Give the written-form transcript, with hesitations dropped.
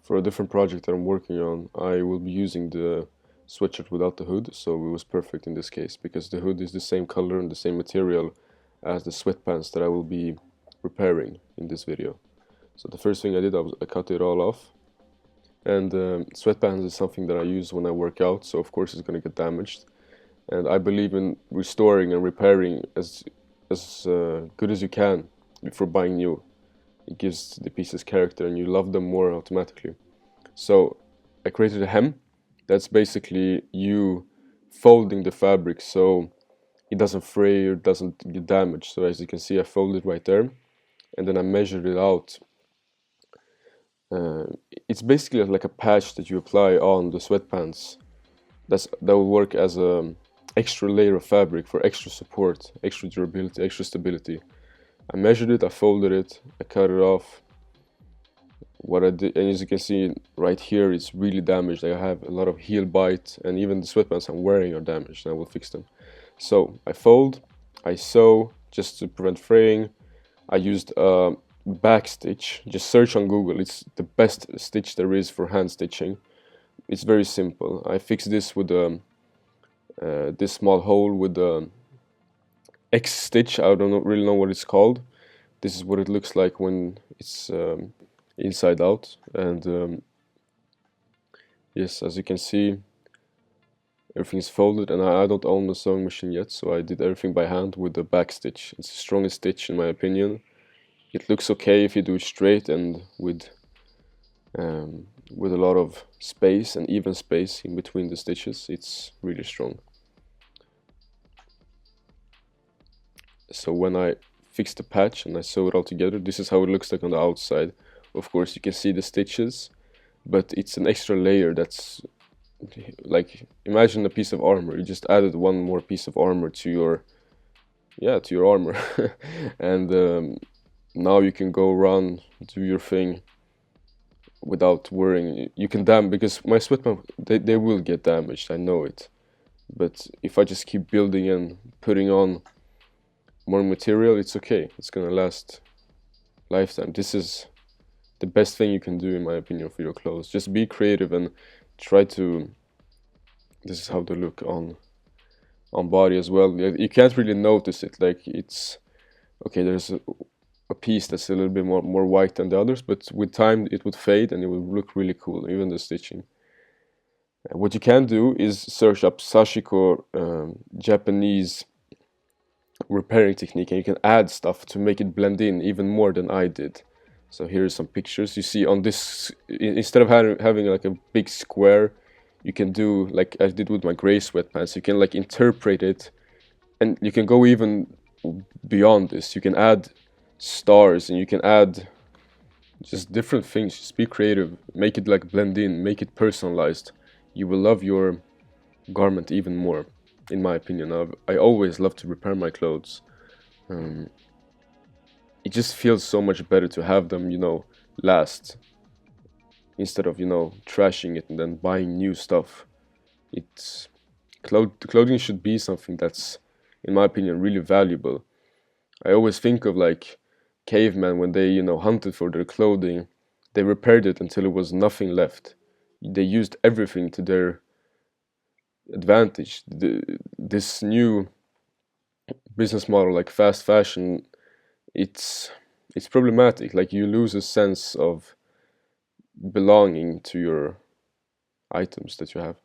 For a different project that I'm working on, I will be using the sweatshirt without the hood, so it was perfect in this case because the hood is the same color and the same material as the sweatpants that I will be repairing in this video. So the first thing I did, I cut it all off. And sweatpants is something that I use when I work out, so of course it's going to get damaged. And I believe in restoring and repairing as good as you can before buying new. It gives the pieces character and you love them more automatically. So I created a hem. That's basically you folding the fabric so it doesn't fray or doesn't get damaged. So as you can see, I folded right there, and then I measured it out. It's basically like a patch that you apply on the sweatpants. That will work as a extra layer of fabric for extra support, extra durability, extra stability. I measured it, I folded it, I cut it off. What I did, and as you can see right here, it's really damaged. I have a lot of heel bite, and even the sweatpants I'm wearing are damaged, and I will fix them. So I fold, I sew just to prevent fraying. I used a back stitch. Just search on Google, it's the best stitch there is for hand stitching. It's very simple. I fixed this with this small hole with the X stitch. I don't really know what it's called. This is what it looks like when it's inside out, and yes, as you can see, everything is folded, and I don't own a sewing machine yet, so I did everything by hand with the back stitch. It's the strongest stitch in my opinion. It looks okay if you do it straight and with a lot of space and even space in between the stitches. It's really strong. So when I fix the patch and I sew it all together, this is how it looks like on the outside. Of course you can see the stitches, but it's an extra layer that's like, imagine a piece of armor. You just added one more piece of armor to your armor. And now you can go run, do your thing without worrying. You can because my sweatpants, they will get damaged, I know it, but if I just keep building and putting on more material, it's okay. It's gonna last lifetime. This is the best thing you can do in my opinion for your clothes. Just be creative and try to, this is how they look on body as well. You can't really notice it, like it's okay, there's a piece that's a little bit more white than the others, but with time it would fade and it would look really cool, even the stitching. What you can do is search up sashiko, Japanese repairing technique, and you can add stuff to make it blend in even more than I did. So here are some pictures. You see on this, instead of having like a big square, you can do like I did with my gray sweatpants. You can like interpret it, and you can go even beyond this. You can add stars and you can add just different things. Just be creative, make it like blend in, make it personalized. You will love your garment even more, in my opinion. I always love to repair my clothes. It just feels so much better to have them, last, instead of, trashing it and then buying new stuff. It's clothing should be something that's, in my opinion, really valuable. I always think of like cavemen when they, hunted for their clothing. They repaired it until it was nothing left. They used everything to their advantage. This new business model, like fast fashion, it's problematic. Like, you lose a sense of belonging to your items that you have.